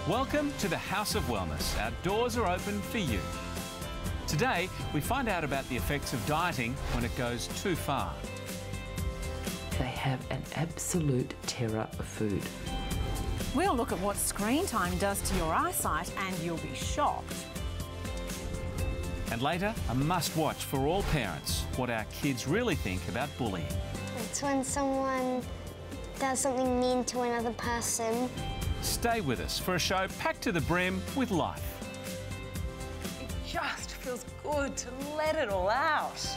Welcome to the House of Wellness. Our doors are open for you. Today, we find out about the effects of dieting when it goes too far. They have an absolute terror of food. We'll look at what screen time does to your eyesight and you'll be shocked. And later, a must-watch for all parents, what our kids really think about bullying. It's when someone does something mean to another person. Stay with us for a show packed to the brim with life. It just feels good to let it all out.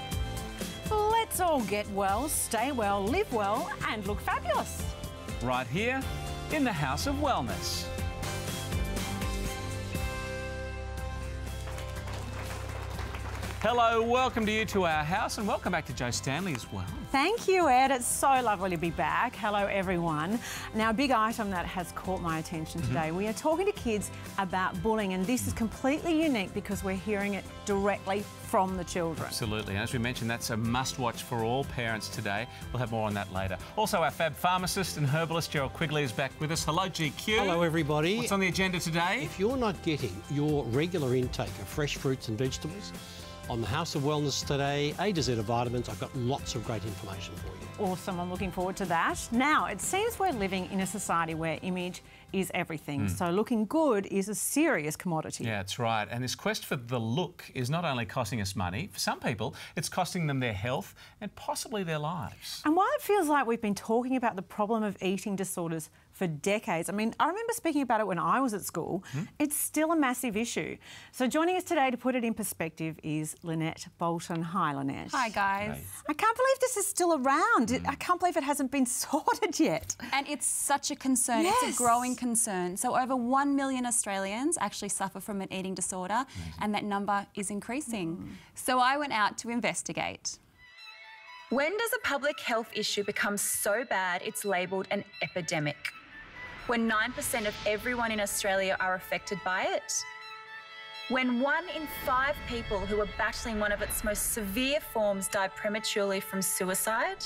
Let's all get well, stay well, live well and look fabulous. Right here in the House of Wellness. Hello, welcome to you to our house and welcome back to Joe Stanley as well. Thank you, Ed. It's so lovely to be back. Hello, everyone. Now, a big item that has caught my attention today. We are talking to kids about bullying, and this is completely unique because we're hearing it directly from the children. Absolutely. And as we mentioned, that's a must-watch for all parents today. We'll have more on that later. Also, our fab pharmacist and herbalist, Gerald Quigley, is back with us. Hello, GQ. Hello, everybody. What's on the agenda today? If you're not getting your regular intake of fresh fruits and vegetables, on the House of Wellness today, A to Z of vitamins, I've got lots of great information for you. Awesome, I'm looking forward to that. Now, it seems we're living in a society where image is everything, so looking good is a serious commodity. Yeah, that's right. And this quest for the look is not only costing us money, for some people, it's costing them their health and possibly their lives. And while it feels like we've been talking about the problem of eating disorders for decades, I mean, I remember speaking about it when I was at school, it's still a massive issue. So joining us today to put it in perspective is Lynette Bolton. Hi, Lynette. Hi, guys. I can't believe this is still around. I can't believe it hasn't been sorted yet. And it's such a concern. Yes. It's a growing concern. So over 1 million Australians actually suffer from an eating disorder, and that number is increasing. So I went out to investigate. When does a public health issue become so bad it's labelled an epidemic? When 9% of everyone in Australia are affected by it? When 1 in 5 people who are battling one of its most severe forms die prematurely from suicide?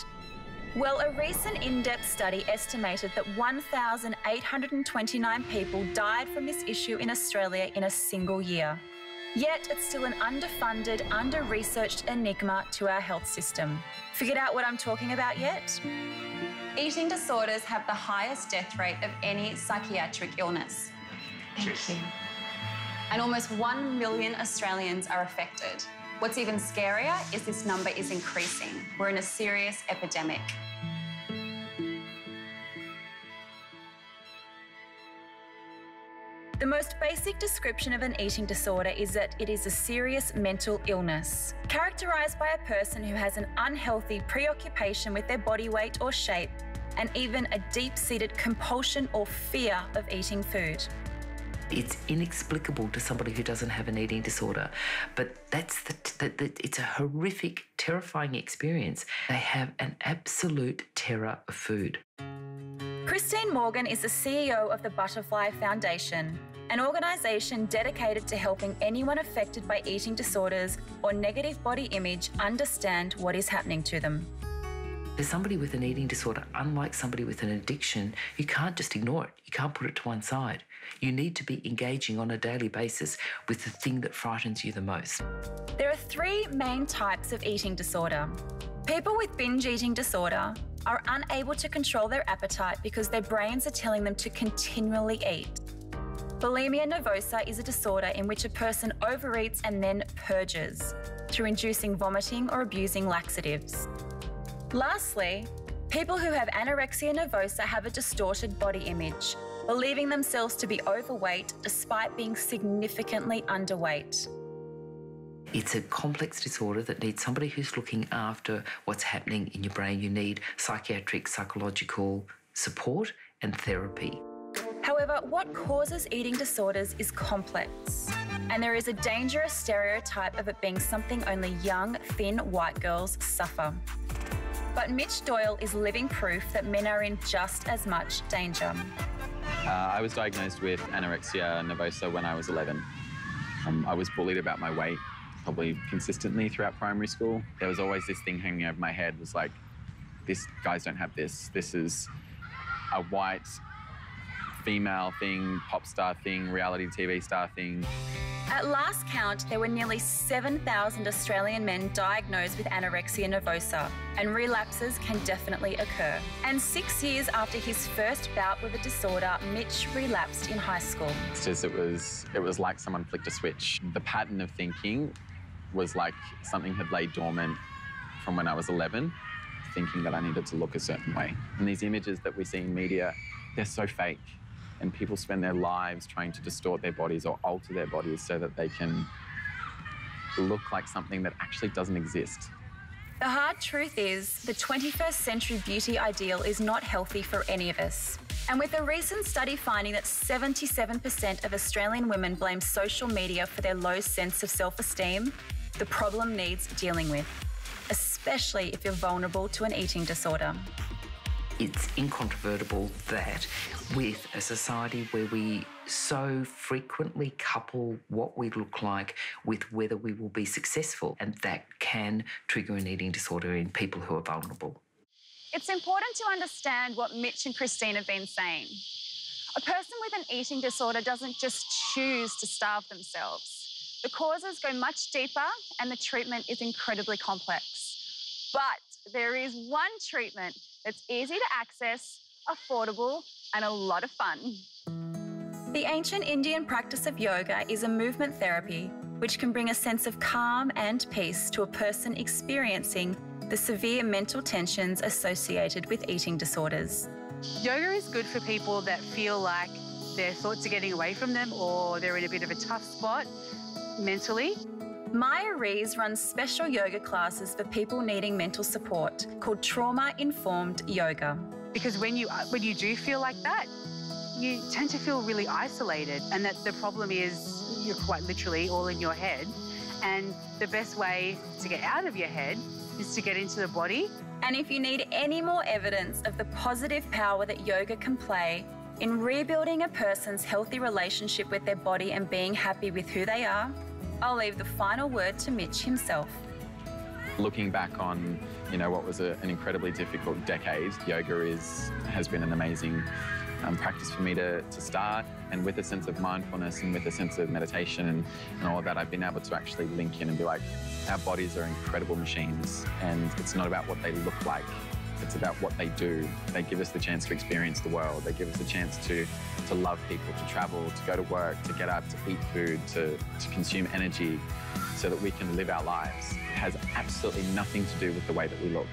Well, a recent in-depth study estimated that 1,829 people died from this issue in Australia in a single year. Yet it's still an underfunded, under-researched enigma to our health system. Figured out what I'm talking about yet? Eating disorders have the highest death rate of any psychiatric illness. Thank you. And almost 1 million Australians are affected. What's even scarier is this number is increasing. We're in a serious epidemic. The most basic description of an eating disorder is that it is a serious mental illness, characterised by a person who has an unhealthy preoccupation with their body weight or shape, and even a deep-seated compulsion or fear of eating food. It's inexplicable to somebody who doesn't have an eating disorder, but it's a horrific, terrifying experience. They have an absolute terror of food. Christine Morgan is the CEO of the Butterfly Foundation, an organisation dedicated to helping anyone affected by eating disorders or negative body image understand what is happening to them. For somebody with an eating disorder, unlike somebody with an addiction, you can't just ignore it. You can't put it to one side. You need to be engaging on a daily basis with the thing that frightens you the most. There are 3 main types of eating disorder. People with binge eating disorder are unable to control their appetite because their brains are telling them to continually eat. Bulimia nervosa is a disorder in which a person overeats and then purges through inducing vomiting or abusing laxatives. Lastly, people who have anorexia nervosa have a distorted body image, believing themselves to be overweight despite being significantly underweight. It's a complex disorder that needs somebody who's looking after what's happening in your brain. You need psychiatric, psychological support and therapy. However, what causes eating disorders is complex, and there is a dangerous stereotype of it being something only young, thin white girls suffer. But Mitch Doyle is living proof that men are in just as much danger. I was diagnosed with anorexia nervosa when I was 11. I was bullied about my weight, probably consistently throughout primary school. There was always this thing hanging over my head, was like, guys don't have this. This is a white, female thing, pop star thing, reality TV star thing. At last count, there were nearly 7,000 Australian men diagnosed with anorexia nervosa, and relapses can definitely occur. And 6 years after his first bout with the disorder, Mitch relapsed in high school. It's just, it was like someone flicked a switch. The pattern of thinking was like something had laid dormant from when I was 11, thinking that I needed to look a certain way. And these images that we see in media, they're so fake. And people spend their lives trying to distort their bodies or alter their bodies so that they can look like something that actually doesn't exist. The hard truth is, the 21st century beauty ideal is not healthy for any of us. And with a recent study finding that 77% of Australian women blame social media for their low sense of self-esteem, the problem needs dealing with, especially if you're vulnerable to an eating disorder. It's incontrovertible that with a society where we so frequently couple what we look like with whether we will be successful, and that can trigger an eating disorder in people who are vulnerable. It's important to understand what Mitch and Christine have been saying. A person with an eating disorder doesn't just choose to starve themselves. The causes go much deeper and the treatment is incredibly complex. But there is one treatment that's easy to access, affordable, and a lot of fun. The ancient Indian practice of yoga is a movement therapy which can bring a sense of calm and peace to a person experiencing the severe mental tensions associated with eating disorders. Yoga is good for people that feel like their thoughts are getting away from them or they're in a bit of a tough spot mentally. Maya Rees runs special yoga classes for people needing mental support called trauma-informed yoga. Because when you do feel like that, you tend to feel really isolated, and that the problem is you're quite literally all in your head. And the best way to get out of your head is to get into the body. And if you need any more evidence of the positive power that yoga can play in rebuilding a person's healthy relationship with their body and being happy with who they are, I'll leave the final word to Mitch himself. Looking back on, what was an incredibly difficult decade, yoga has been an amazing practice for me to start, and with a sense of mindfulness and with a sense of meditation and all of that, I've been able to actually link in and be like, our bodies are incredible machines, and it's not about what they look like, it's about what they do. They give us the chance to experience the world. They give us the chance to love people, to travel, to go to work, to get up, to eat food, to consume energy so that we can live our lives. It has absolutely nothing to do with the way that we look.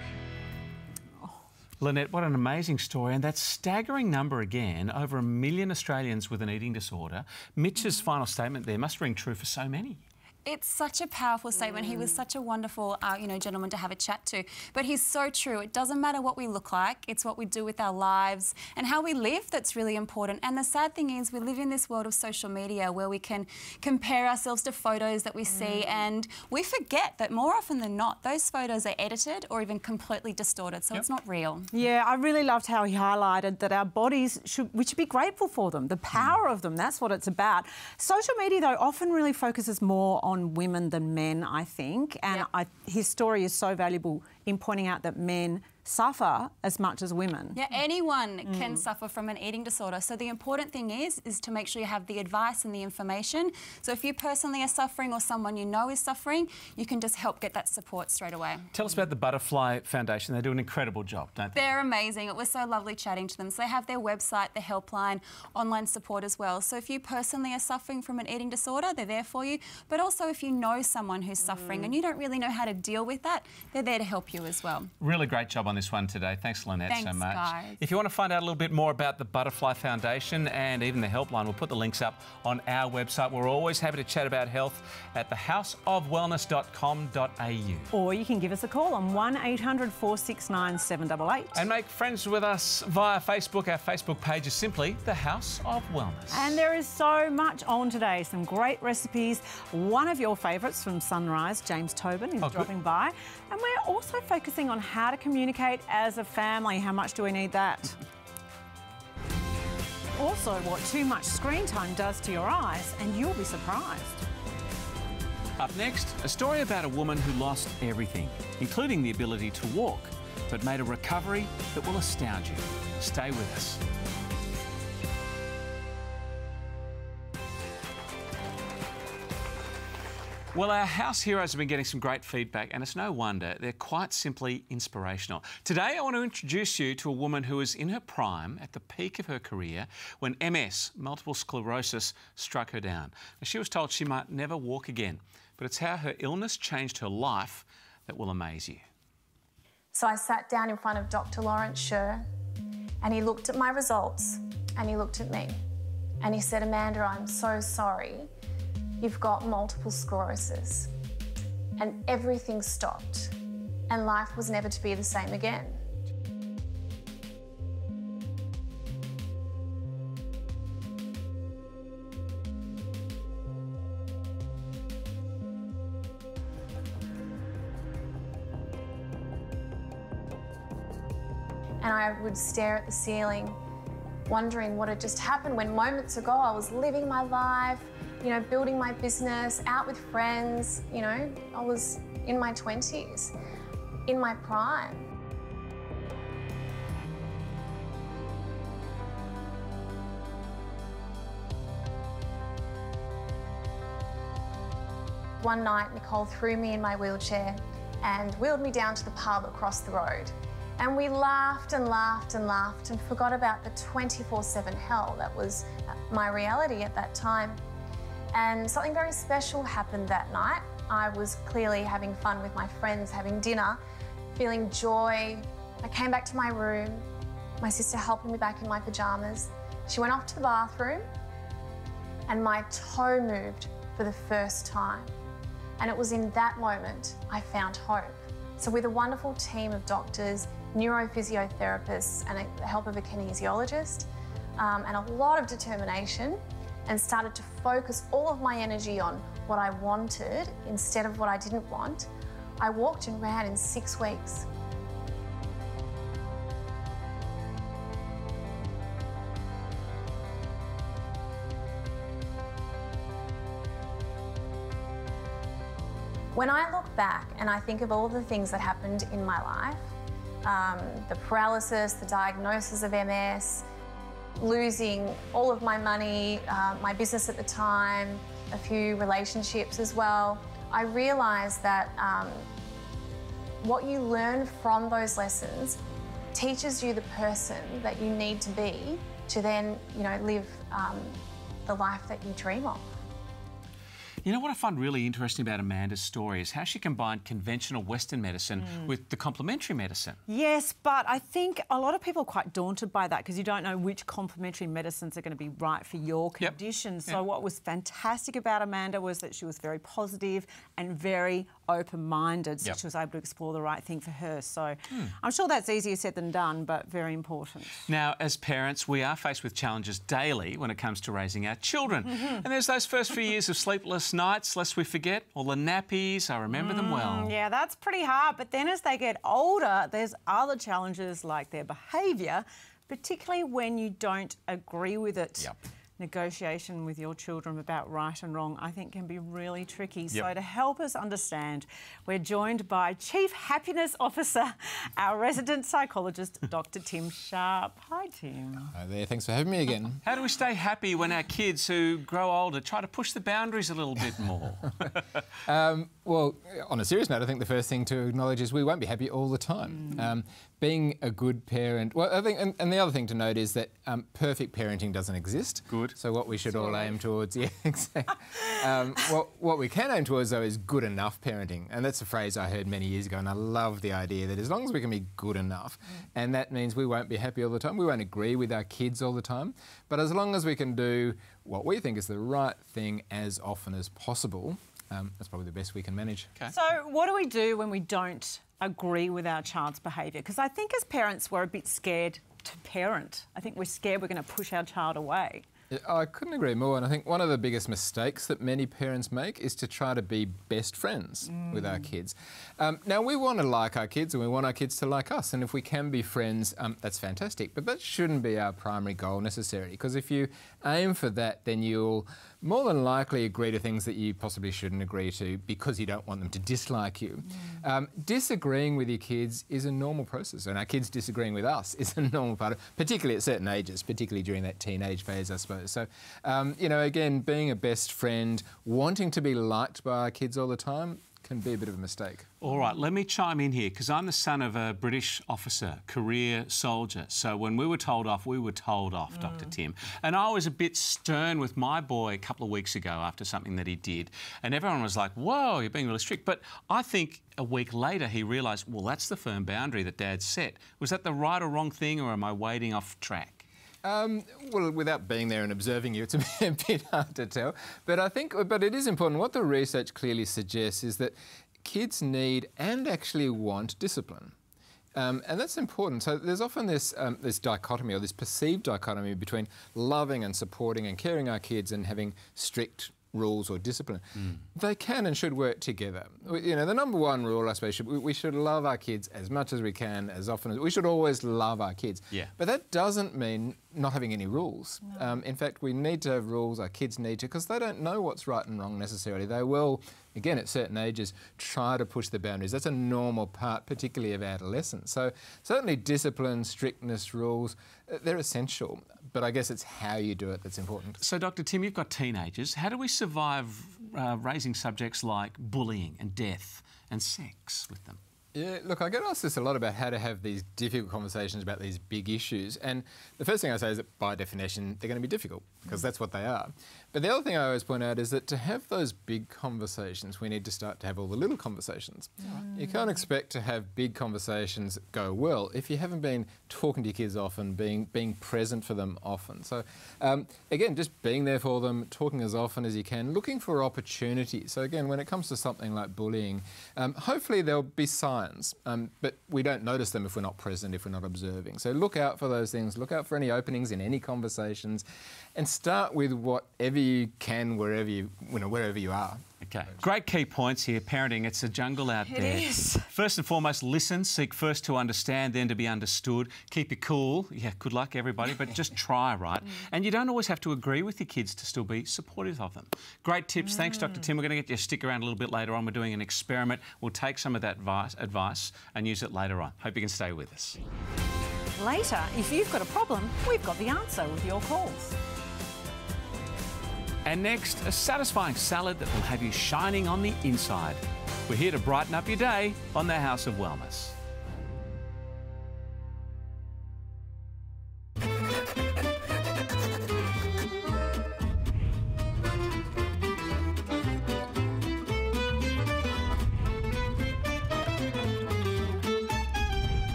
Lynette, what an amazing story, and that staggering number again, over 1 million Australians with an eating disorder. Mitch's final statement there must ring true for so many. It's such a powerful statement. He was such a wonderful, gentleman to have a chat to. But he's so true. It doesn't matter what we look like. It's what we do with our lives and how we live that's really important. And the sad thing is we live in this world of social media where we can compare ourselves to photos that we see, and we forget that more often than not, those photos are edited or even completely distorted, so it's not real. Yeah, I really loved how he highlighted that our bodies, we should be grateful for them, the power of them. That's what it's about. Social media, though, often really focuses more on women than men, I think, and his story is so valuable in pointing out that men suffer as much as women. Yeah, anyone can suffer from an eating disorder. So the important thing is to make sure you have the advice and the information. So if you personally are suffering or someone you know is suffering, you can just help get that support straight away. Tell us about the Butterfly Foundation. They do an incredible job, don't they? They're amazing. It was so lovely chatting to them. So they have their website, the helpline, online support as well. So if you personally are suffering from an eating disorder, they're there for you. But also if you know someone who's suffering and you don't really know how to deal with that, they're there to help you as well. Really great job on this one today. Thanks, Lynette, so much. Guys. If you want to find out a little bit more about the Butterfly Foundation and even the helpline, we'll put the links up on our website. We're always happy to chat about health at thehouseofwellness.com.au. Or you can give us a call on 1800 469 788. And make friends with us via Facebook. Our Facebook page is simply The House of Wellness. And there is so much on today. Some great recipes. One of your favourites from Sunrise, James Tobin, is dropping by. And we're also focusing on how to communicate as a family. How much do we need that? Also, what too much screen time does to your eyes, and you'll be surprised. Up next, a story about a woman who lost everything, including the ability to walk, but made a recovery that will astound you. Stay with us. Well, our house heroes have been getting some great feedback, and it's no wonder. They're quite simply inspirational. Today, I want to introduce you to a woman who is in her prime, at the peak of her career, when MS, multiple sclerosis, struck her down. Now, she was told she might never walk again, but it's how her illness changed her life that will amaze you. So I sat down in front of Dr. Lawrence Scher, and he looked at my results, and he looked at me, and he said, "Amanda, I'm so sorry. You've got multiple sclerosis." And everything stopped, and life was never to be the same again. And I would stare at the ceiling, wondering what had just happened when moments ago I was living my life, you know, building my business, out with friends, you know, I was in my 20s, in my prime. One night, Nicole threw me in my wheelchair and wheeled me down to the pub across the road. And we laughed and laughed and laughed and forgot about the 24/7 hell that was my reality at that time. And something very special happened that night. I was clearly having fun with my friends, having dinner, feeling joy. I came back to my room, my sister helping me back in my pajamas. She went off to the bathroom and my toe moved for the first time. And it was in that moment I found hope. So with a wonderful team of doctors, neurophysiotherapists and the help of a kinesiologist and a lot of determination, and started to focus all of my energy on what I wanted instead of what I didn't want, I walked and ran in 6 weeks. When I look back and I think of all the things that happened in my life, the paralysis, the diagnosis of MS, losing all of my money, my business at the time, a few relationships as well, I realised that what you learn from those lessons teaches you the person that you need to be to then, you know, live the life that you dream of. You know what I find really interesting about Amanda's story is how she combined conventional Western medicine with the complementary medicine. Yes, but I think a lot of people are quite daunted by that because you don't know which complementary medicines are going to be right for your condition. Yep. So what was fantastic about Amanda was that she was very positive and very open-minded, so she was able to explore the right thing for her. So I'm sure that's easier said than done, but very important. Now, as parents, we are faced with challenges daily when it comes to raising our children. And there's those first few years of sleepless nights, lest we forget, all the nappies, I remember them well. Yeah, that's pretty hard. But then as they get older, there's other challenges like their behaviour, particularly when you don't agree with it. Yep. Negotiation with your children about right and wrong, I think, can be really tricky. So to help us understand, we're joined by Chief Happiness Officer, our resident psychologist, Dr. Tim Sharp. Hi, Tim. Hi there, thanks for having me again. How do we stay happy when our kids who grow older try to push the boundaries a little bit more? Well, on a serious note, I think the first thing to acknowledge is we won't be happy all the time. Being a good parent, well, I think, and the other thing to note is that perfect parenting doesn't exist. Good. So what we should all aim towards, exactly. What we can aim towards, though, is good enough parenting. And that's a phrase I heard many years ago, and I love the idea that as long as we can be good enough, and that means we won't be happy all the time, we won't agree with our kids all the time, but as long as we can do what we think is the right thing as often as possible, that's probably the best we can manage. Okay. So what do we do when we don't agree with our child's behaviour? Because I think as parents we're a bit scared to parent. I think we're scared we're going to push our child away. I couldn't agree more, and I think one of the biggest mistakes that many parents make is to try to be best friends with our kids. Now, we want to like our kids and we want our kids to like us, and if we can be friends, that's fantastic, but that shouldn't be our primary goal necessarily, because if you aim for that, then you'll more than likely agree to things that you possibly shouldn't agree to because you don't want them to dislike you. Disagreeing with your kids is a normal process, and our kids disagreeing with us is a normal part of it, particularly at certain ages, particularly during that teenage phase, I suppose. those. So, you know, again, being a best friend, wanting to be liked by our kids all the time can be a bit of a mistake. All right, let me chime in here because I'm the son of a British officer, career soldier. So when we were told off, we were told off, Dr. Tim. And I was a bit stern with my boy a couple of weeks ago after something that he did. And everyone was like, whoa, you're being really strict. But I think a week later he realised, well, that's the firm boundary that Dad set. Was that the right or wrong thing, or am I wading off track? Well, without being there and observing you, it's a bit hard to tell. But I think, but it is important. What the research clearly suggests is that kids need and actually want discipline. And that's important. So there's often this dichotomy, or this perceived dichotomy, between loving and supporting and caring our kids and having strict rules or discipline. They can and should work together. You know, the number one rule, I suppose, we should love our kids as much as we can, as often as we should always love our kids. Yeah. But that doesn't mean not having any rules. No. In fact, we need to have rules, our kids need to, because they don't know what's right and wrong necessarily. They will, again, at certain ages, try to push the boundaries. That's a normal part, particularly of adolescence. So certainly discipline, strictness, rules, they're essential. But I guess it's how you do it that's important. So, Dr. Tim, you've got teenagers. How do we survive raising subjects like bullying and death and sex with them? Yeah, look, I get asked this a lot about how to have these difficult conversations about these big issues. And the first thing I say is that, by definition, they're going to be difficult, because that's what they are. But the other thing I always point out is that to have those big conversations, we need to start to have all the little conversations. You can't expect to have big conversations that go well if you haven't been talking to your kids often, being present for them often. So, again, just being there for them, talking as often as you can, looking for opportunities. So, again, when it comes to something like bullying, hopefully there'll be signs, but we don't notice them if we're not present, if we're not observing. So look out for those things, look out for any openings in any conversations, and start with whatever you can wherever you are. Okay, great key points here. Parenting, it's a jungle out there. It is. First and foremost, listen. Seek first to understand, then to be understood. Keep it cool. Yeah, good luck, everybody, but just try, right? And you don't always have to agree with your kids to still be supportive of them. Great tips. Thanks, Dr. Tim. We're going to get you to stick around a little bit later on. We're doing an experiment. We'll take some of that advice and use it later on. Hope you can stay with us. Later, if you've got a problem, we've got the answer with your calls. And next, a satisfying salad that will have you shining on the inside. We're here to brighten up your day on the House of Wellness.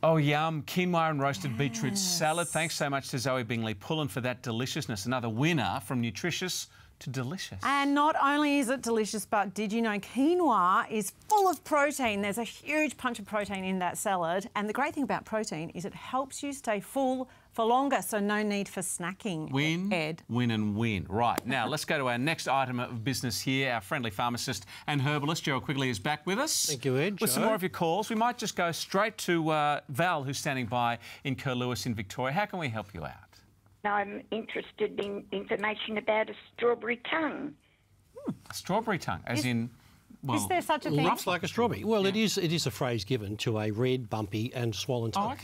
Oh, yum. Quinoa and roasted beetroot salad. Thanks so much to Zoe Bingley pulling for that deliciousness. Another winner from nutritious to delicious. And not only is it delicious, but did you know quinoa is full of protein? There's a huge punch of protein in that salad. And the great thing about protein is it helps you stay full for longer, so no need for snacking. Win, Ed. win and win. Right, now let's go to our next item of business here. Our friendly pharmacist and herbalist, Gerald Quigley, is back with us. Thank you, Ed. With some more of your calls. We might just go straight to Val, who's standing by in Curlewis in Victoria. How can we help you out? I'm interested in information about a strawberry tongue. A strawberry tongue, as in... Well, is there such a thing? Looks like a strawberry. Well, it is a phrase given to a red, bumpy and swollen tongue.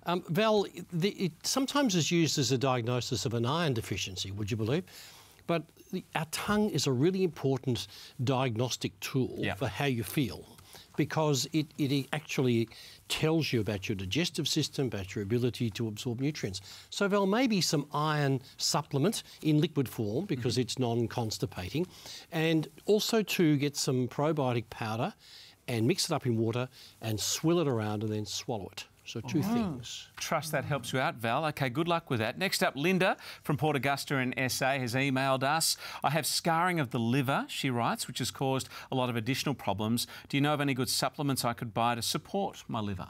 Oh, OK. Val, it sometimes is used as a diagnosis of an iron deficiency, would you believe? But our tongue is a really important diagnostic tool for how you feel, because it actually tells you about your digestive system, about your ability to absorb nutrients. So, Val, maybe some iron supplement in liquid form, because it's non-constipating, and also to get some probiotic powder and mix it up in water and swill it around and then swallow it. So two things. Trust that helps you out, Val. OK, good luck with that. Next up, Linda from Port Augusta in SA has emailed us. I have scarring of the liver, she writes, which has caused a lot of additional problems. Do you know of any good supplements I could buy to support my liver?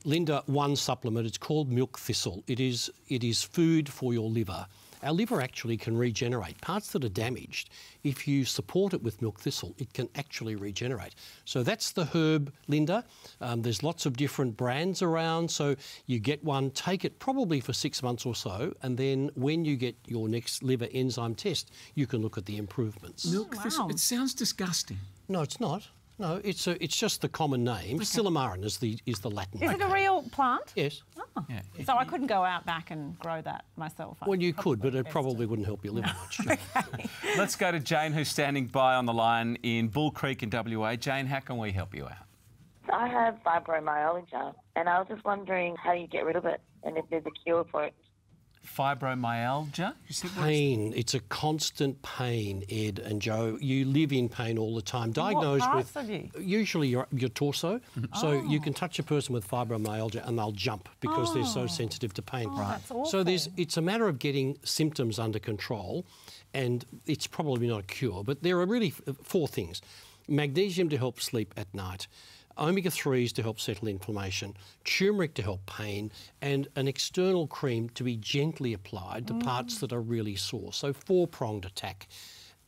Linda, one supplement. It's called milk thistle. It is food for your liver. Our liver actually can regenerate. Parts that are damaged, if you support it with milk thistle, it can actually regenerate. So that's the herb, Linda. There's lots of different brands around, so you get one, take it probably for 6 months or so, and then when you get your next liver enzyme test, you can look at the improvements. Milk thistle, it sounds disgusting. No, it's not. No, it's just the common name. Okay. Silamarin is the Latin name. Is it a real plant? Yes. Oh. Yeah. So I couldn't go out back and grow that myself? Well, you could, but it probably wouldn't help your liver much. Okay. Let's go to Jane, who's standing by on the line in Bull Creek in WA. Jane, how can we help you out? I have fibromyalgia, and I was just wondering how you get rid of it and if there's a cure for it. Fibromyalgia? You said pain. It's a constant pain, Ed and Joe. You live in pain all the time. Diagnosed what parts with of you? Usually your torso. So you can touch a person with fibromyalgia and they'll jump because they're so sensitive to pain. That's awful. So it's a matter of getting symptoms under control, and it's probably not a cure. But there are really 4 things: magnesium to help sleep at night, omega-3s to help settle inflammation, turmeric to help pain, and an external cream to be gently applied to parts that are really sore. So 4-pronged attack,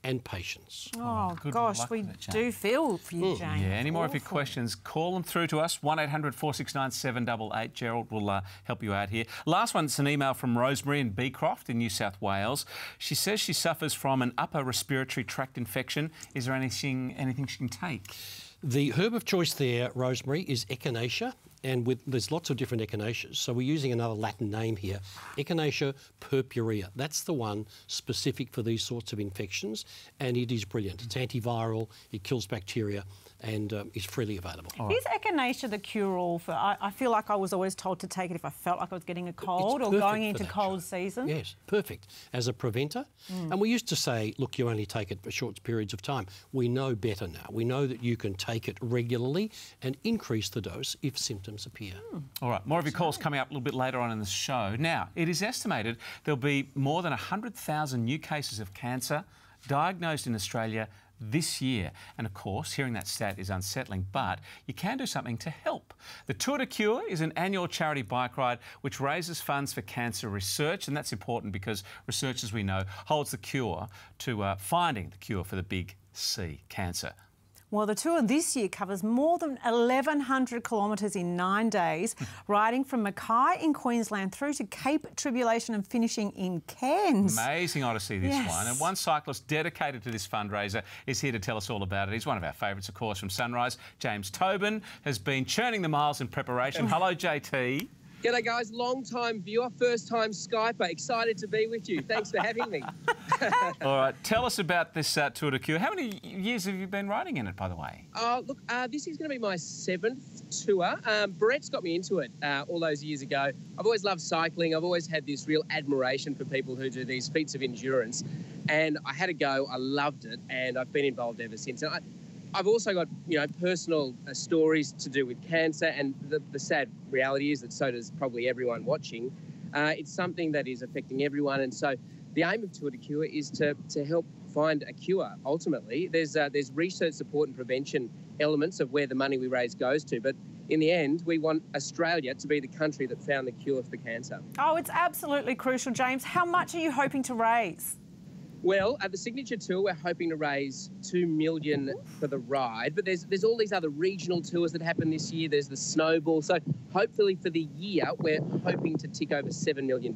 and patience. Oh, gosh, we do feel for you, Jane. Yeah, any more of your questions, call them through to us, 1800 469 788. Gerald will help you out here. Last one, it's an email from Rosemary in Beecroft in New South Wales. She says she suffers from an upper respiratory tract infection. Is there anything she can take? The herb of choice there, Rosemary, is echinacea, and there's lots of different echinaceas. So we're using another Latin name here, Echinacea purpurea. That's the one specific for these sorts of infections, and it is brilliant. It's antiviral, it kills bacteria, and is freely available. Right. Is echinacea the cure-all for... I feel like I was always told to take it if I felt like I was getting a cold or going into cold season. Yes, perfect. As a preventer. And we used to say, look, you only take it for short periods of time. We know better now. We know that you can take it regularly and increase the dose if symptoms appear. All right, more of your calls coming up a little bit later on in the show. Now, it is estimated there'll be more than 100,000 new cases of cancer diagnosed in Australia this year. And of course, hearing that stat is unsettling, but you can do something to help. The Tour de Cure is an annual charity bike ride which raises funds for cancer research, and that's important because research, as we know, holds the cure to finding the cure for the big C, cancer. Well, the tour this year covers more than 1,100 kilometres in 9 days, riding from Mackay in Queensland through to Cape Tribulation and finishing in Cairns. Amazing odyssey, this one. And one cyclist dedicated to this fundraiser is here to tell us all about it. He's one of our favourites, of course, from Sunrise. James Tobin has been churning the miles in preparation. Hello, JT. G'day guys, long time viewer, first time Skyper, excited to be with you. Thanks for having me. All right, tell us about this Tour de Cure. How many years have you been riding in it, by the way? Look, this is going to be my 7th tour. Brett's got me into it all those years ago. I've always loved cycling. I've always had this real admiration for people who do these feats of endurance. And I had a go, I loved it, and I've been involved ever since. And I've also got, personal stories to do with cancer, and the sad reality is that so does probably everyone watching. It's something that is affecting everyone, and so the aim of Tour de Cure is to help find a cure, ultimately. There's research, support and prevention elements of where the money we raise goes to, but in the end, we want Australia to be the country that found the cure for cancer. Oh, it's absolutely crucial, James. How much are you hoping to raise? Well, at the Signature Tour, we're hoping to raise $2 million for the ride, but there's all these other regional tours that happen this year. There's the Snowball. So hopefully for the year, we're hoping to tick over $7 million.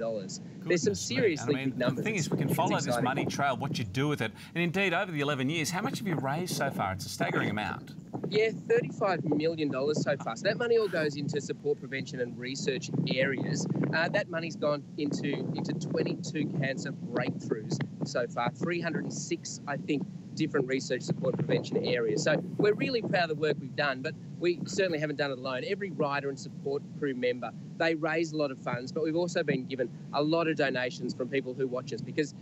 There's some seriously big numbers. The thing is, we can follow this money trail, what you do with it. And indeed, over the 11 years, how much have you raised so far? It's a staggering amount. Yeah, $35 million so far. So that money all goes into support, prevention and research areas. That money's gone into 22 cancer breakthroughs so far, 306, I think, different research, support, prevention areas. So we're really proud of the work we've done, but we certainly haven't done it alone. Every rider and support crew member, they raise a lot of funds, but we've also been given a lot of donations from people who watch us because,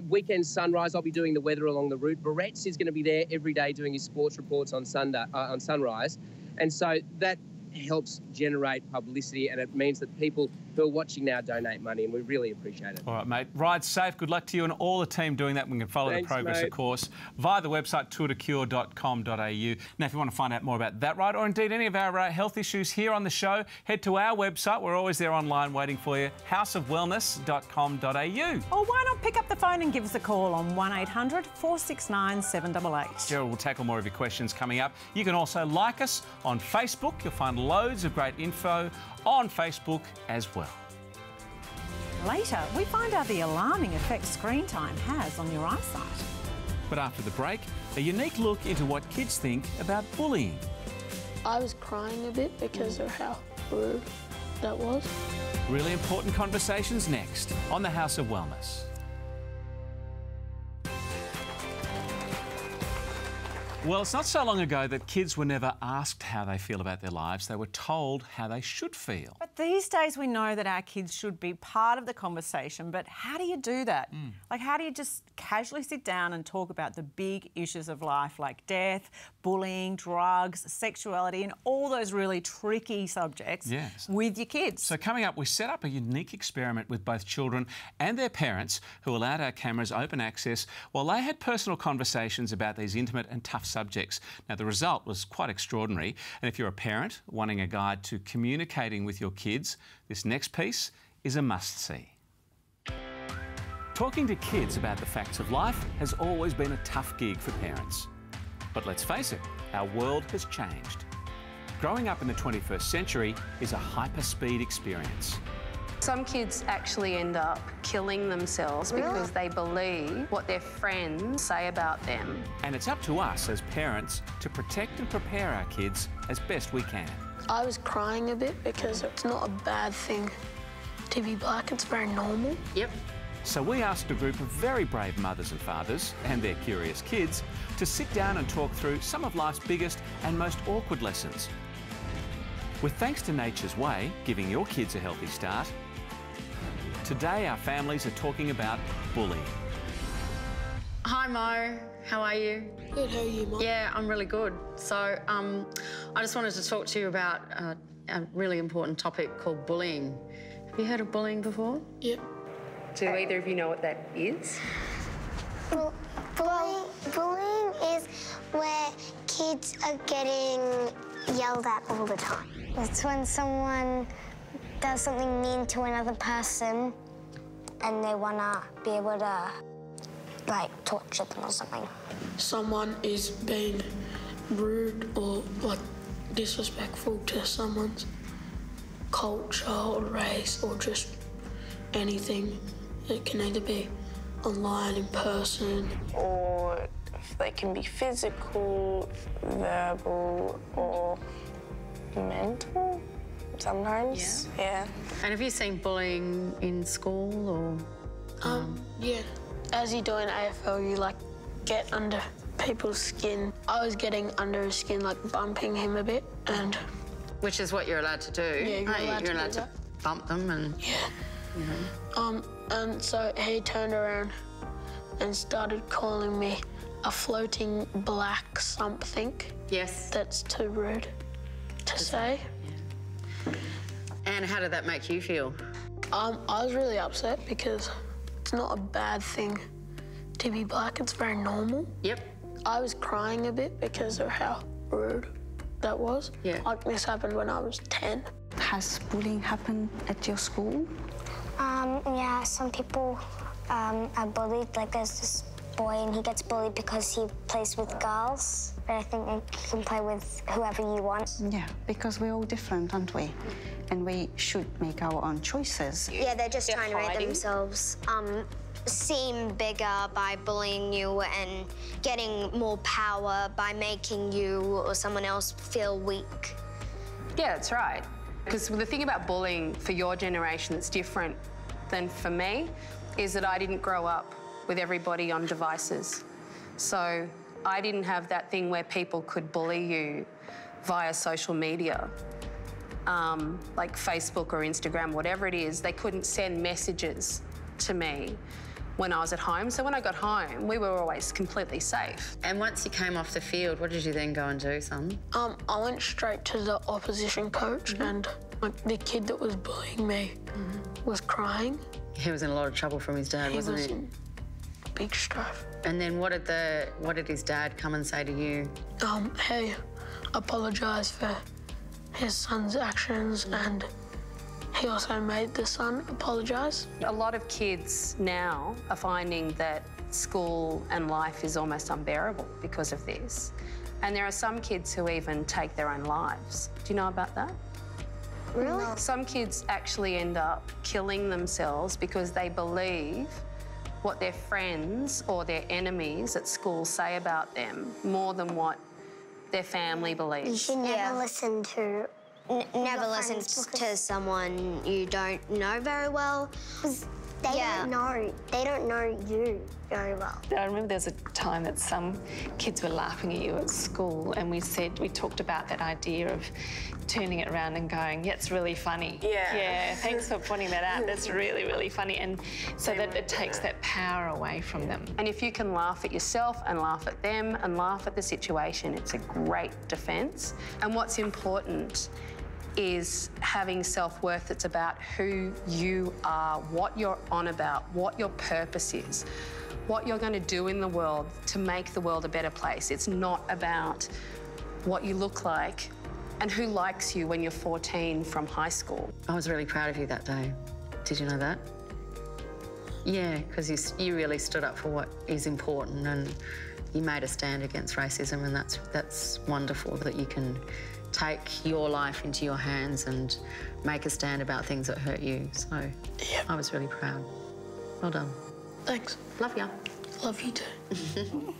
weekend Sunrise, I'll be doing the weather along the route. Barrett's is going to be there every day doing his sports reports on Sunday, on Sunrise. And so that helps generate publicity, and it means that people who are watching now donate money, and we really appreciate it. All right, mate. Ride safe. Good luck to you and all the team doing that. We can follow Thanks, the progress, mate. of course, via the website tourtocure.com.au. Now, if you want to find out more about that ride or indeed any of our health issues here on the show, head to our website. We're always there online waiting for you, houseofwellness.com.au. Or why not pick up the phone and give us a call on 1800 469 788. Gerald will tackle more of your questions coming up. You can also like us on Facebook. You'll find loads of great info on Facebook as well. Later, we find out the alarming effect screen time has on your eyesight. But after the break, a unique look into what kids think about bullying. I was crying a bit because of how rude that was. Really important conversations next on the House of Wellness. Well, it's not so long ago that kids were never asked how they feel about their lives. They were told how they should feel. But these days we know that our kids should be part of the conversation, but how do you do that? Like, how do you just casually sit down and talk about the big issues of life like death, bullying, drugs, sexuality and all those really tricky subjects with your kids? So coming up, we set up a unique experiment with both children and their parents who allowed our cameras open access while they had personal conversations about these intimate and tough subjects. Now, the result was quite extraordinary, and if you're a parent wanting a guide to communicating with your kids, this next piece is a must-see. Talking to kids about the facts of life has always been a tough gig for parents. But let's face it, our world has changed. Growing up in the 21st century is a hyper-speed experience. Some kids actually end up killing themselves because they believe what their friends say about them. And it's up to us as parents to protect and prepare our kids as best we can. I was crying a bit because it's not a bad thing to be black. It's very normal. Yep. So we asked a group of very brave mothers and fathers and their curious kids to sit down and talk through some of life's biggest and most awkward lessons. With Thanks to Nature's Way, giving your kids a healthy start, today our families are talking about bullying. Hi Mo, how are you? Good, how are you, Mum? Yeah, I'm really good. So I just wanted to talk to you about a really important topic called bullying. Have you heard of bullying before? Yep. Do either of you know what that is? Well, bullying is where kids are getting yelled at all the time. It's when someone does something mean to another person and they want to be able to, like, torture them or something. Someone is being rude or, like, disrespectful to someone's culture or race or just anything. It can either be online, in person. Or they can be physical, verbal, or mental sometimes. Yeah. And have you seen bullying in school or? Yeah. As you do in AFL, you, like, get under people's skin. I was getting under his skin, like, bumping him a bit, and... Which is what you're allowed to do. Yeah, you're allowed to bump them and... Yeah. You know. And so he turned around and started calling me a floating black something. Yes. That's too rude to say. Yeah. And how did that make you feel? I was really upset because it's not a bad thing to be black. It's very normal. Yep. I was crying a bit because of how rude that was. Yeah. Like, this happened when I was 10. Has bullying happened at your school? Yeah, some people are bullied. Like, there's this boy and he gets bullied because he plays with girls. But I think you can play with whoever you want. Yeah, because we're all different, aren't we? And we should make our own choices. Yeah, they're just trying to make themselves seem bigger by bullying you and getting more power by making you or someone else feel weak. Yeah, that's right. Because the thing about bullying for your generation that's different than for me is that I didn't grow up with everybody on devices. So I didn't have that thing where people could bully you via social media, like Facebook or Instagram, whatever it is. They couldn't send messages to me when I was at home. So when I got home, we were always completely safe. And once you came off the field, what did you then go and do, son? I went straight to the opposition coach and the kid that was bullying me was crying. He was in a lot of trouble from his dad, wasn't he? He was in big strife. And then what did his dad come and say to you? He apologised for his son's actions and he also made the son apologise. A lot of kids now are finding that school and life is almost unbearable because of this. And there are some kids who even take their own lives. Do you know about that? Really? Some kids actually end up killing themselves because they believe what their friends or their enemies at school say about them more than what their family believes. You should never listen to... Never listen to someone you don't know very well. They don't know. They don't know you very well. I remember there was a time that some kids were laughing at you at school and we talked about that idea of turning it around and going, yeah, it's really funny. Yeah, thanks for pointing that out. That's really, really funny. And so that it takes that power away from them. And if you can laugh at yourself and laugh at them and laugh at the situation, it's a great defence. And what's important is having self-worth that's about who you are, what you're on about, what your purpose is, what you're going to do in the world to make the world a better place. It's not about what you look like and who likes you when you're 14 from high school. I was really proud of you that day. Did you know that? Yeah, because you really stood up for what is important and you made a stand against racism, and that's wonderful that you can take your life into your hands and make a stand about things that hurt you. So I was really proud. Well done. Thanks. Love ya. Love you too.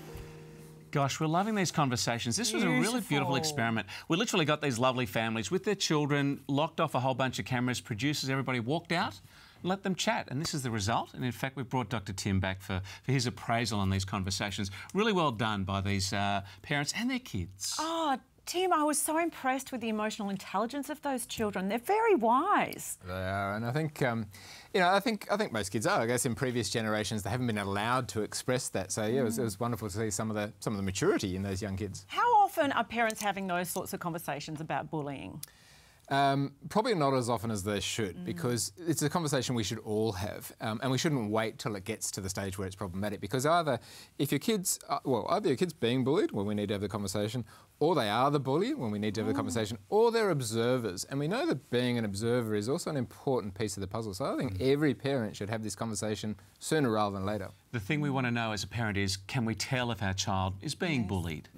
Gosh, we're loving these conversations. This was a really beautiful experiment. We literally got these lovely families with their children, locked off a whole bunch of cameras, producers, everybody walked out and let them chat. And this is the result. And in fact, we've brought Dr. Tim back for his appraisal on these conversations. Really well done by these parents and their kids. Oh, Tim, I was so impressed with the emotional intelligence of those children. They're very wise. They are, and I think, you know, I think most kids are. I guess in previous generations they haven't been allowed to express that. So yeah, it was wonderful to see some of the maturity in those young kids. How often are parents having those sorts of conversations about bullying? Probably not as often as they should, because it's a conversation we should all have, and we shouldn't wait till it gets to the stage where it's problematic. Because either your kids being bullied, well, we need to have the conversation, or they are the bully when we need to have the conversation, or they're observers. And we know that being an observer is also an important piece of the puzzle. So I think every parent should have this conversation sooner rather than later. The thing we want to know as a parent is, can we tell if our child is being bullied?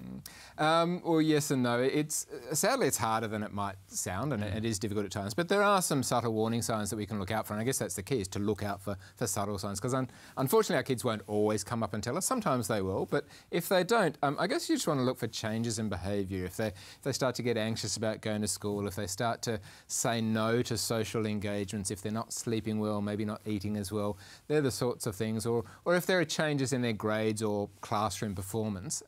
Well, yes and no. Sadly, it's harder than it might sound, and it is difficult at times. But there are some subtle warning signs that we can look out for, and I guess that's the key, is to look out for subtle signs. Because unfortunately, our kids won't always come up and tell us. Sometimes they will, but if they don't, I guess you just want to look for changes in behaviour. If they start to get anxious about going to school, if they start to say no to social engagements, if they're not sleeping well, maybe not eating as well, they're the sorts of things. Or if there are changes in their grades or classroom performance,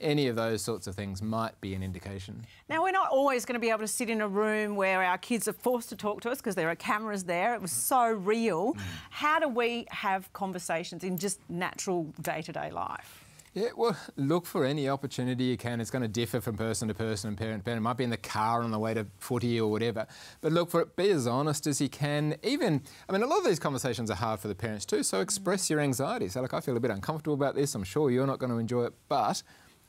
any of those sorts of things might be an indication. Now, we're not always going to be able to sit in a room where our kids are forced to talk to us because there are cameras there. It was so real. How do we have conversations in just natural day-to-day life? Yeah, well, look for any opportunity you can. It's going to differ from person to person and parent to parent. It might be in the car on the way to footy or whatever. But look for it. Be as honest as you can. A lot of these conversations are hard for the parents too, so express your anxiety. So, look, I feel a bit uncomfortable about this. I'm sure you're not going to enjoy it, but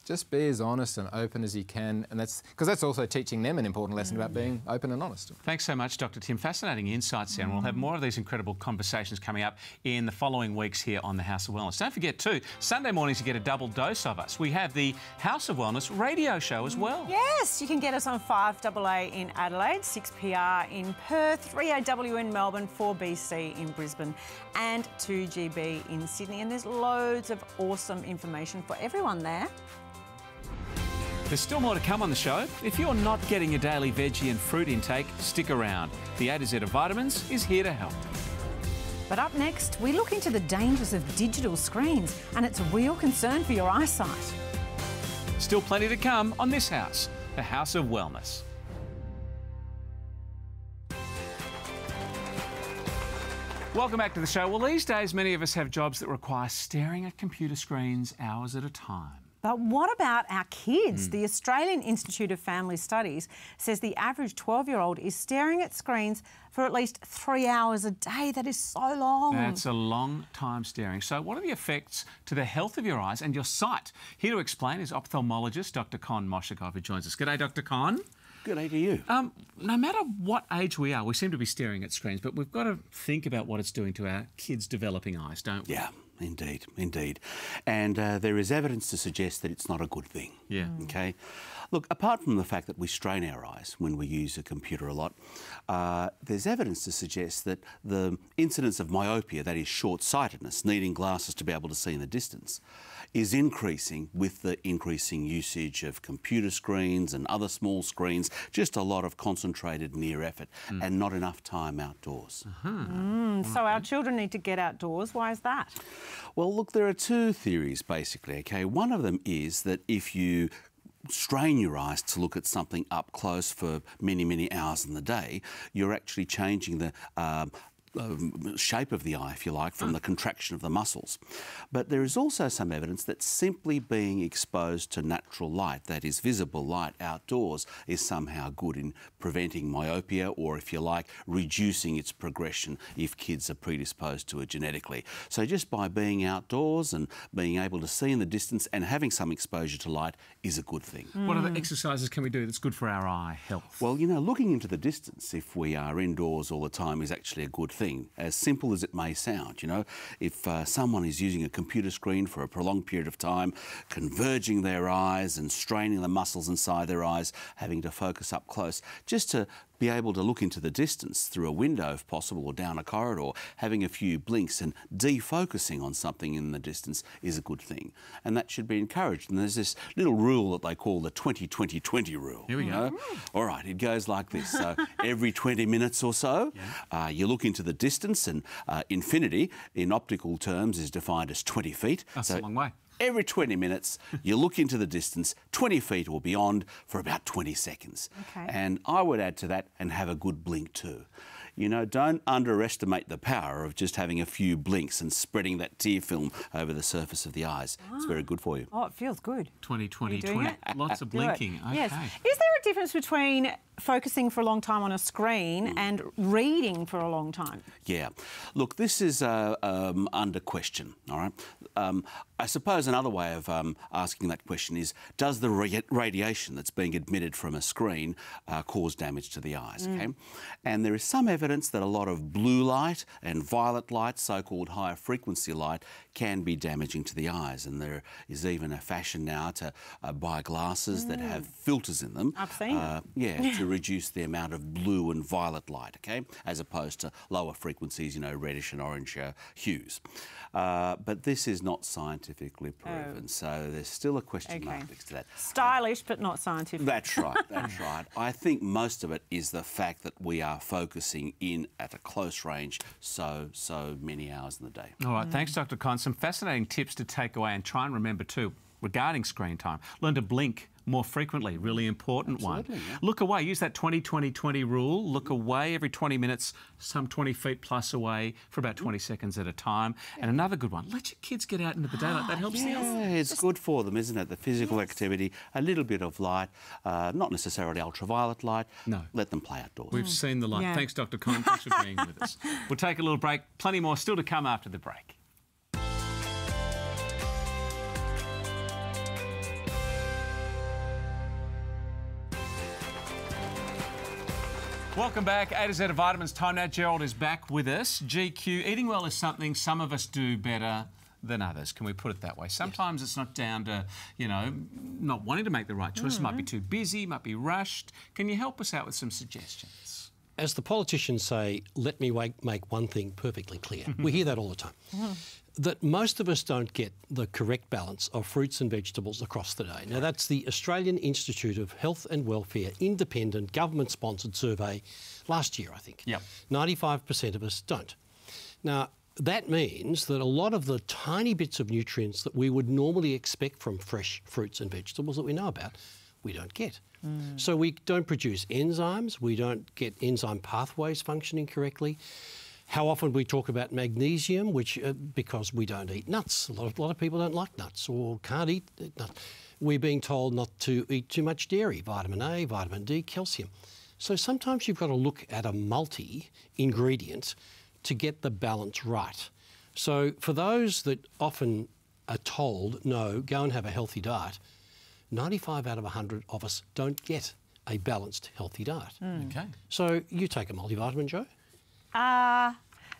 just be as honest and open as you can, and that's also teaching them an important lesson about being open and honest. Thanks so much, Dr. Tim. Fascinating insights there, and we'll have more of these incredible conversations coming up in the following weeks here on the House of Wellness. Don't forget too, Sunday mornings you get a double dose of us. We have the House of Wellness radio show as well. Yes, you can get us on 5AA in Adelaide, 6PR in Perth, 3AW in Melbourne, 4BC in Brisbane and 2GB in Sydney, and there's loads of awesome information for everyone there. There's still more to come on the show. If you're not getting your daily veggie and fruit intake, stick around. The A to Z of Vitamins is here to help. But up next, we look into the dangers of digital screens, and it's a real concern for your eyesight. Still plenty to come on this house, the House of Wellness. Welcome back to the show. Well, these days, many of us have jobs that require staring at computer screens hours at a time. But what about our kids? The Australian Institute of Family Studies says the average 12-year-old is staring at screens for at least 3 hours a day. That is so long. That's a long time staring. So what are the effects to the health of your eyes and your sight? Here to explain is ophthalmologist Dr Moshegov, who joins us. G'day, Dr Con. Good day to you. No matter what age we are, we seem to be staring at screens, but we've got to think about what it's doing to our kids' developing eyes, don't we? Yeah. Indeed, indeed. And there is evidence to suggest that it's not a good thing. Yeah. Okay? Look, apart from the fact that we strain our eyes when we use a computer a lot, there's evidence to suggest that the incidence of myopia, that is short-sightedness, needing glasses to be able to see in the distance, is increasing with the increasing usage of computer screens and other small screens, just a lot of concentrated near effort and not enough time outdoors. So our children need to get outdoors. Why is that? Well, look, there are two theories, basically, okay? One of them is that if you strain your eyes to look at something up close for many, many hours in the day, you're actually changing the shape of the eye, if you like, from the contraction of the muscles. But there is also some evidence that simply being exposed to natural light, that is visible light outdoors, is somehow good in preventing myopia or, if you like, reducing its progression if kids are predisposed to it genetically. So just by being outdoors and being able to see in the distance and having some exposure to light is a good thing. What other exercises can we do that's good for our eye health? Well, you know, looking into the distance, if we are indoors all the time, is actually a good thing. As simple as it may sound, you know, if someone is using a computer screen for a prolonged period of time, converging their eyes and straining the muscles inside their eyes, having to focus up close, just to be able to look into the distance through a window, if possible, or down a corridor, having a few blinks and defocusing on something in the distance is a good thing. And that should be encouraged. And there's this little rule that they call the 20-20-20 rule. Here we go. All right, it goes like this. So every 20 minutes or so, you look into the distance, and infinity, in optical terms, is defined as 20 feet. That's a long way. Every 20 minutes, you look into the distance, 20 feet or beyond, for about 20 seconds. Okay. And I would add to that and have a good blink too. You know, don't underestimate the power of just having a few blinks and spreading that tear film over the surface of the eyes. It's very good for you. Oh, it feels good. 20-20-20. Lots of blinking. Okay. Yes. Is there a difference between focusing for a long time on a screen and reading for a long time? Yeah. Look, this is under question, all right? I suppose another way of asking that question is, does the radiation that's being emitted from a screen cause damage to the eyes, okay? And there is some evidence that a lot of blue light and violet light, so-called higher frequency light, can be damaging to the eyes. And there is even a fashion now to buy glasses that have filters in them. I've seen it. Yeah, to reduce the amount of blue and violet light, okay, as opposed to lower frequencies, you know, reddish and orange hues. But this is not scientifically proven, so there's still a question mark next to that. Stylish, but not scientific. That's right, that's right. I think most of it is the fact that we are focusing in at a close range so many hours in the day. All right, thanks, Dr. Con. Some fascinating tips to take away and try and remember too regarding screen time. Learn to blink more frequently, really important one. Yeah. Look away, use that 20-20-20 rule. Look away every 20 minutes, some 20 feet plus away for about 20 seconds at a time. And another good one, let your kids get out into the daylight. That helps Yeah, it's good for them, isn't it? The physical activity, a little bit of light, not necessarily ultraviolet light. No. Let them play outdoors. We've seen the light. Thanks, Dr. Con. Thanks for being with us. We'll take a little break. Plenty more still to come after the break. Welcome back. A to Z of Vitamins time now. Gerald is back with us. GQ, eating well is something some of us do better than others. Can we put it that way? Sometimes it's not down to, you know, not wanting to make the right choice. Might be too busy, might be rushed. Can you help us out with some suggestions? As the politicians say, let me make one thing perfectly clear. We hear that all the time. That most of us don't get the correct balance of fruits and vegetables across the day. Now, that's the Australian Institute of Health and Welfare independent government-sponsored survey last year, I think. Yep. 95% of us don't. Now, that means that a lot of the tiny bits of nutrients that we would normally expect from fresh fruits and vegetables that we know about, we don't get. So we don't produce enzymes, we don't get enzyme pathways functioning correctly. How often we talk about magnesium, which because we don't eat nuts. A lot of people don't like nuts or can't eat nuts. We're being told not to eat too much dairy, vitamin A, vitamin D, calcium. So sometimes you've got to look at a multi-ingredient to get the balance right. So for those that often are told, no, go and have a healthy diet, 95 out of 100 of us don't get a balanced, healthy diet. Okay. So you take a multivitamin, Jo?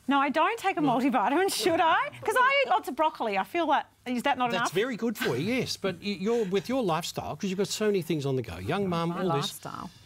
No, I don't take a multivitamin, should I? Because I eat lots of broccoli. I feel like, is that not enough? That's very good for you, yes. But with your lifestyle, because you've got so many things on the go, young mum, all lifestyle. this.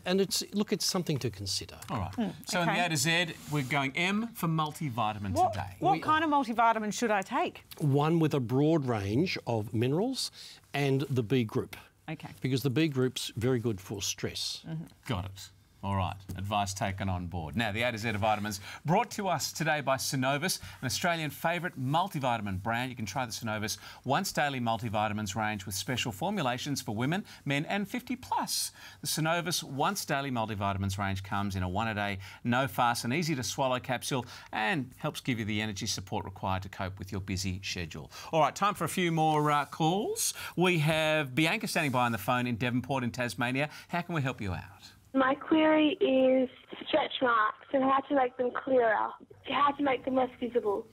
And it's something to consider. All right. So in the A to Z, we're going M for multivitamin today. What kind of multivitamin should I take? One with a broad range of minerals and the B group. Okay. Because the B group's very good for stress. Got it. All right, advice taken on board. Now, the A to Z of vitamins brought to us today by Synovus, an Australian favourite multivitamin brand. You can try the Synovus Once Daily Multivitamins range with special formulations for women, men and 50 plus. The Synovus Once Daily Multivitamins range comes in a 1-a-day, no-fuss and easy-to-swallow capsule and helps give you the energy support required to cope with your busy schedule. All right, time for a few more calls. We have Bianca standing by on the phone in Devonport in Tasmania. How can we help you out? My query is stretch marks and how to make them clearer, how to make them less visible.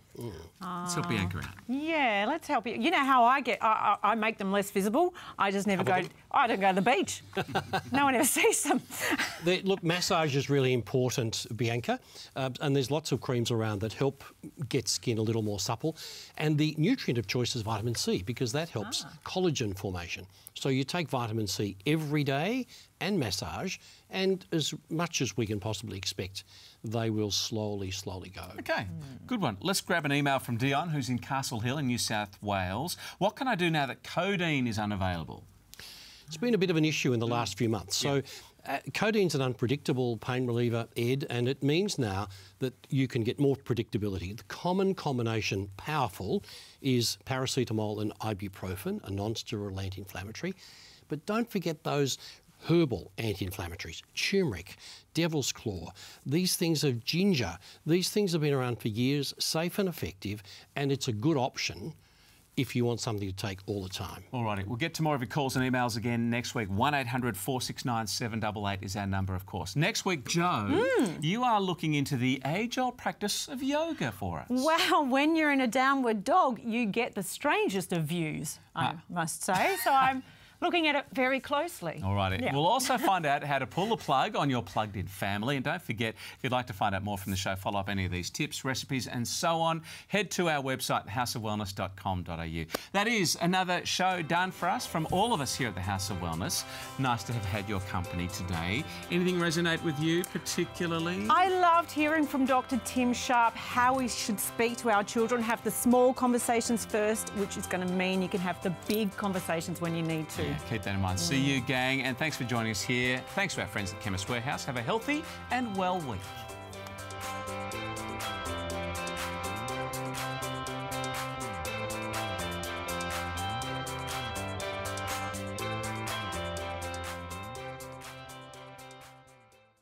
Let's help Bianca out. Yeah, let's help you. You know how I make them less visible? I just never go, I don't go to the beach. No one ever sees them. Look, massage is really important, Bianca, and there's lots of creams around that help get skin a little more supple. And the nutrient of choice is vitamin C because that helps collagen formation. So you take vitamin C every day and massage, and as much as we can possibly expect, they will slowly go. Okay, good one. Let's grab an email from Dion, who's in Castle Hill in New South Wales. What can I do now that codeine is unavailable? It's been a bit of an issue in the last few months. So codeine's an unpredictable pain reliever, Ed, and it means now that you can get more predictability. The common combination, powerful, is paracetamol and ibuprofen, a non-steroidal anti-inflammatory. But don't forget those herbal anti-inflammatories, turmeric, devil's claw. These things are ginger. These things have been around for years, safe and effective, and it's a good option if you want something to take all the time. All righty, we'll get to more of your calls and emails again next week. 1800 469 788 is our number, of course. Next week, Jo, you are looking into the age-old practice of yoga for us. Well, when you're in a downward dog, you get the strangest of views, I must say. So I'm looking at it very closely. All righty. Yeah. We'll also find out how to pull the plug on your plugged-in family. And don't forget, if you'd like to find out more from the show, follow up any of these tips, recipes and so on, head to our website, houseofwellness.com.au. That is another show done for us from all of us here at the House of Wellness. Nice to have had your company today. Anything resonate with you particularly? I loved hearing from Dr. Tim Sharp how we should speak to our children, have the small conversations first, which is going to mean you can have the big conversations when you need to. Yeah, keep that in mind. See you, gang, and thanks for joining us here. Thanks to our friends at Chemist Warehouse. Have a healthy and well week.